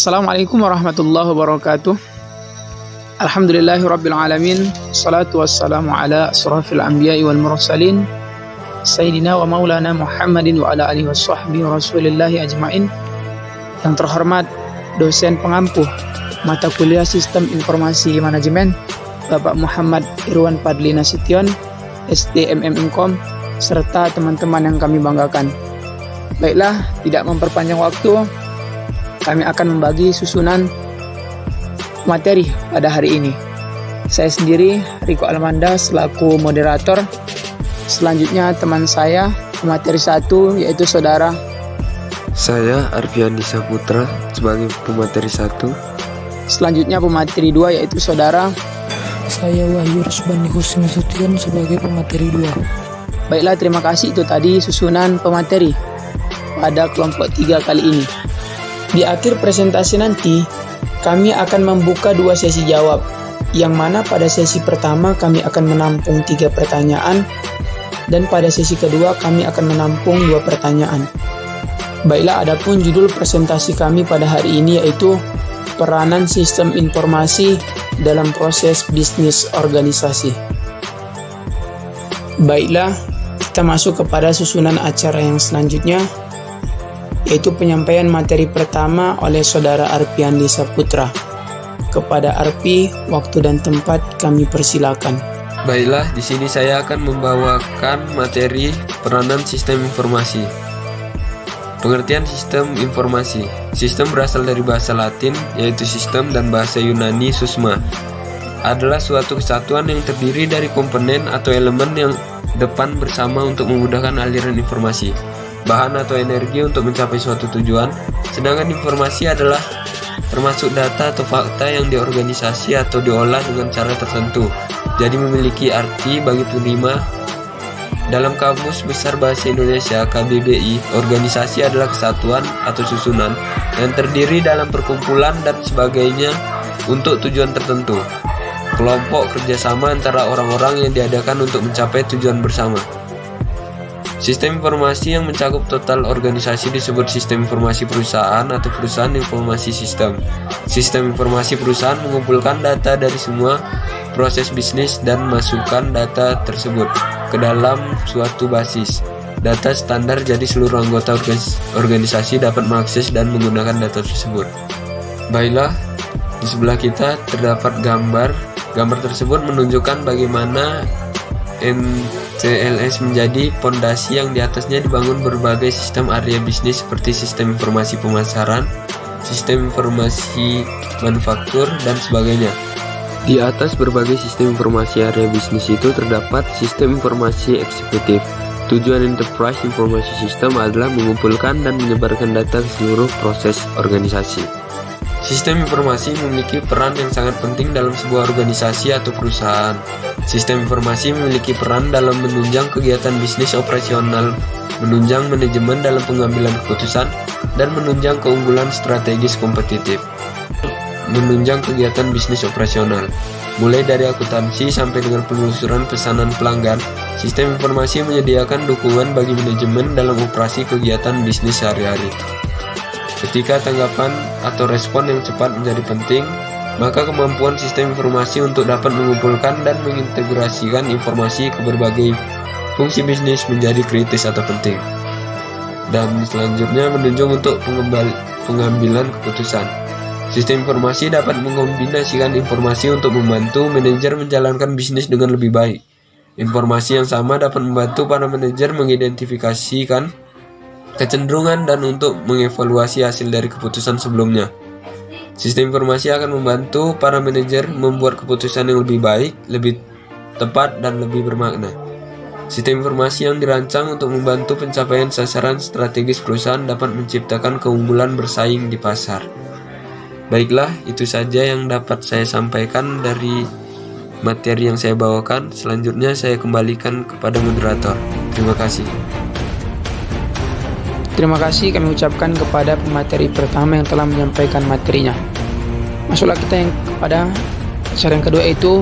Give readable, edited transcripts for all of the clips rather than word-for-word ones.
Assalamualaikum warahmatullahi wabarakatuh. Alhamdulillahi rabbil alamin. Salatu wassalamu ala asrafil anbiya'i wal mursalin Sayyidina wa maulana Muhammadin wa ala alihi wa sahbihi wa rasulillahi ajma'in. Yang terhormat dosen pengampu mata kuliah Sistem Informasi Manajemen Bapak Muhammad Irwan Padli Nasution, SDMM Inkom, serta teman-teman yang kami banggakan. Baiklah, tidak memperpanjang waktu, kami akan membagi susunan materi pada hari ini. Saya sendiri, Riko Almanda, selaku moderator. Selanjutnya teman saya, pemateri 1, yaitu saudara. Saya Arfiandi Saputra sebagai pemateri 1. Selanjutnya pemateri 2, yaitu saudara. Saya Wahyu Rusbani Husni Nasution sebagai pemateri 2. Baiklah, terima kasih. Itu tadi susunan pemateri pada kelompok 3 kali ini. Di akhir presentasi nanti, kami akan membuka 2 sesi jawab, yang mana pada sesi pertama kami akan menampung 3 pertanyaan, dan pada sesi kedua kami akan menampung 2 pertanyaan. Baiklah, adapun judul presentasi kami pada hari ini yaitu peranan sistem informasi dalam proses bisnis organisasi. Baiklah, kita masuk kepada susunan acara yang selanjutnya, yaitu penyampaian materi pertama oleh saudara Arfiandi Saputra. Kepada Arfi, waktu dan tempat kami persilakan. Baiklah, di sini saya akan membawakan materi peranan sistem informasi. Pengertian sistem informasi. Sistem berasal dari bahasa Latin, yaitu sistem, dan bahasa Yunani susma. Adalah suatu kesatuan yang terdiri dari komponen atau elemen yang depan bersama untuk memudahkan aliran informasi, bahan atau energi untuk mencapai suatu tujuan. Sedangkan informasi adalah termasuk data atau fakta yang diorganisasi atau diolah dengan cara tertentu, jadi memiliki arti bagi penerima. Dalam Kamus Besar Bahasa Indonesia KBBI, organisasi adalah kesatuan atau susunan yang terdiri dalam perkumpulan dan sebagainya untuk tujuan tertentu. Kelompok kerjasama antara orang-orang yang diadakan untuk mencapai tujuan bersama. Sistem informasi yang mencakup total organisasi disebut sistem informasi perusahaan atau perusahaan informasi sistem. Sistem informasi perusahaan mengumpulkan data dari semua proses bisnis dan masukkan data tersebut ke dalam suatu basis data standar, jadi seluruh anggota organisasi dapat mengakses dan menggunakan data tersebut. Baiklah, di sebelah kita terdapat gambar. Gambar tersebut menunjukkan bagaimana NCLS menjadi pondasi yang di atasnya dibangun berbagai sistem area bisnis seperti sistem informasi pemasaran, sistem informasi manufaktur, dan sebagainya. Di atas berbagai sistem informasi area bisnis itu terdapat sistem informasi eksekutif. Tujuan Enterprise Informasi System adalah mengumpulkan dan menyebarkan data ke seluruh proses organisasi. Sistem informasi memiliki peran yang sangat penting dalam sebuah organisasi atau perusahaan. Sistem informasi memiliki peran dalam menunjang kegiatan bisnis operasional, menunjang manajemen dalam pengambilan keputusan, dan menunjang keunggulan strategis kompetitif. Menunjang kegiatan bisnis operasional, mulai dari akuntansi sampai dengan penelusuran pesanan pelanggan. Sistem informasi menyediakan dukungan bagi manajemen dalam operasi kegiatan bisnis sehari-hari. Ketika tanggapan atau respon yang cepat menjadi penting, maka kemampuan sistem informasi untuk dapat mengumpulkan dan mengintegrasikan informasi ke berbagai fungsi bisnis menjadi kritis atau penting. Dan selanjutnya menunjang untuk pengambilan keputusan. Sistem informasi dapat mengombinasikan informasi untuk membantu manajer menjalankan bisnis dengan lebih baik. Informasi yang sama dapat membantu para manajer mengidentifikasikan kecenderungan dan untuk mengevaluasi hasil dari keputusan sebelumnya. Sistem informasi akan membantu para manajer membuat keputusan yang lebih baik, lebih tepat, dan lebih bermakna. Sistem informasi yang dirancang untuk membantu pencapaian sasaran strategis perusahaan dapat menciptakan keunggulan bersaing di pasar. Baiklah, itu saja yang dapat saya sampaikan dari materi yang saya bawakan. Selanjutnya saya kembalikan kepada moderator. Terima kasih. Terima kasih kami ucapkan kepada pemateri pertama yang telah menyampaikan materinya. Masuklah kita yang kepada acara yang kedua, yaitu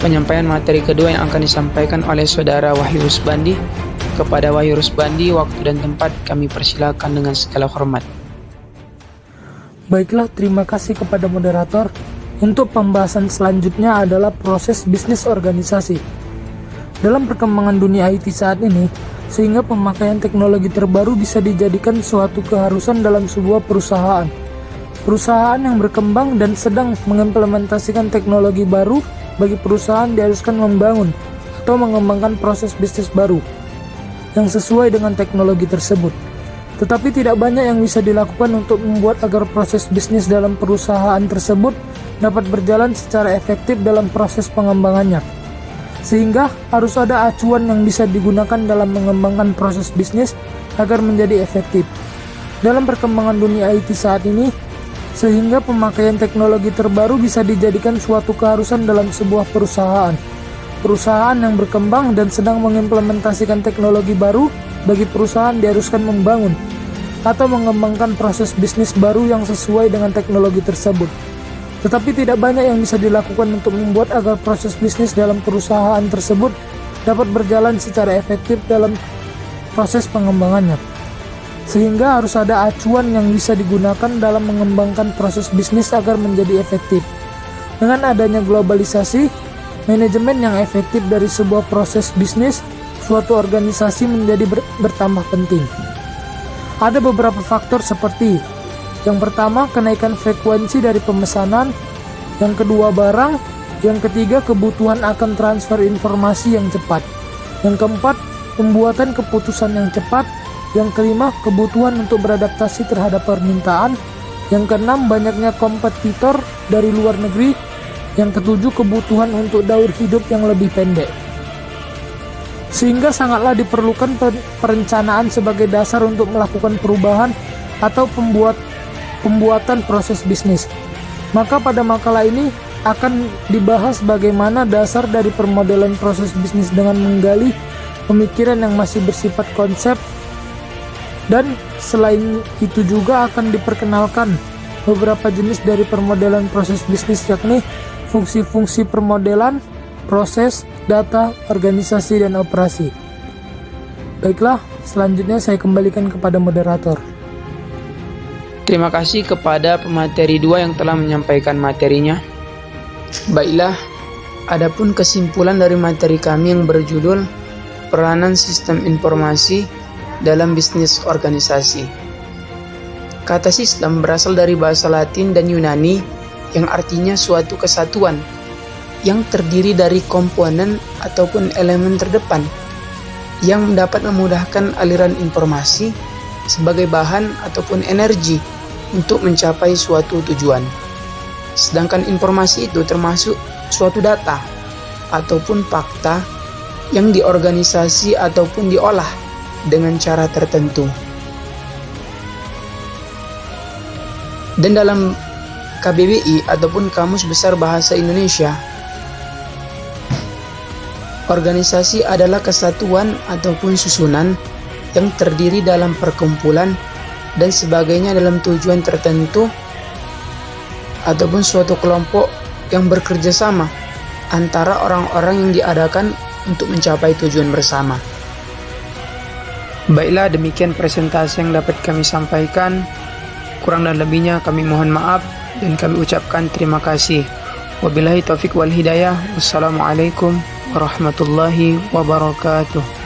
penyampaian materi kedua yang akan disampaikan oleh saudara Wahyu Rusbandi. Kepada Wahyu Rusbandi, waktu dan tempat kami persilakan dengan segala hormat. Baiklah, terima kasih kepada moderator. Untuk pembahasan selanjutnya adalah proses bisnis organisasi. Dalam perkembangan dunia IT saat ini, sehingga pemakaian teknologi terbaru bisa dijadikan suatu keharusan dalam sebuah perusahaan. Perusahaan yang berkembang dan sedang mengimplementasikan teknologi baru, bagi perusahaan diharuskan membangun atau mengembangkan proses bisnis baru yang sesuai dengan teknologi tersebut. Tetapi tidak banyak yang bisa dilakukan untuk membuat agar proses bisnis dalam perusahaan tersebut dapat berjalan secara efektif dalam proses pengembangannya. Sehingga harus ada acuan yang bisa digunakan dalam mengembangkan proses bisnis agar menjadi efektif. Dalam perkembangan dunia IT saat ini, sehingga pemakaian teknologi terbaru bisa dijadikan suatu keharusan dalam sebuah perusahaan. Perusahaan yang berkembang dan sedang mengimplementasikan teknologi baru, bagi perusahaan diharuskan membangun atau mengembangkan proses bisnis baru yang sesuai dengan teknologi tersebut. Tetapi tidak banyak yang bisa dilakukan untuk membuat agar proses bisnis dalam perusahaan tersebut dapat berjalan secara efektif dalam proses pengembangannya. Sehingga harus ada acuan yang bisa digunakan dalam mengembangkan proses bisnis agar menjadi efektif. Dengan adanya globalisasi, manajemen yang efektif dari sebuah proses bisnis suatu organisasi menjadi bertambah penting. Ada beberapa faktor seperti: yang pertama, kenaikan frekuensi dari pemesanan; yang kedua, barang; yang ketiga, kebutuhan akan transfer informasi yang cepat; yang keempat, pembuatan keputusan yang cepat; yang kelima, kebutuhan untuk beradaptasi terhadap permintaan; yang keenam, banyaknya kompetitor dari luar negeri; yang ketujuh, kebutuhan untuk daur hidup yang lebih pendek. Sehingga sangatlah diperlukan perencanaan sebagai dasar untuk melakukan perubahan atau pembuatan proses bisnis. Maka pada makalah ini akan dibahas bagaimana dasar dari permodelan proses bisnis dengan menggali pemikiran yang masih bersifat konsep, dan selain itu juga akan diperkenalkan beberapa jenis dari permodelan proses bisnis, yakni fungsi-fungsi permodelan, proses, data, organisasi, dan operasi. Baiklah, selanjutnya saya kembalikan kepada moderator. Terima kasih kepada pemateri 2 yang telah menyampaikan materinya. Baiklah, adapun kesimpulan dari materi kami yang berjudul Peranan Sistem Informasi dalam Bisnis Organisasi. Kata sistem berasal dari bahasa Latin dan Yunani yang artinya suatu kesatuan yang terdiri dari komponen ataupun elemen terdepan yang dapat memudahkan aliran informasi sebagai bahan ataupun energi untuk mencapai suatu tujuan. Sedangkan informasi itu termasuk suatu data ataupun fakta yang diorganisasi ataupun diolah dengan cara tertentu. Dan dalam KBBI ataupun Kamus Besar Bahasa Indonesia, organisasi adalah kesatuan ataupun susunan yang terdiri dalam perkumpulan dan sebagainya dalam tujuan tertentu ataupun suatu kelompok yang bekerja sama antara orang-orang yang diadakan untuk mencapai tujuan bersama. Baiklah, demikian presentasi yang dapat kami sampaikan. Kurang dan lebihnya kami mohon maaf dan kami ucapkan terima kasih. Wabillahi taufiq wal hidayah. Wassalamualaikum warahmatullahi wabarakatuh.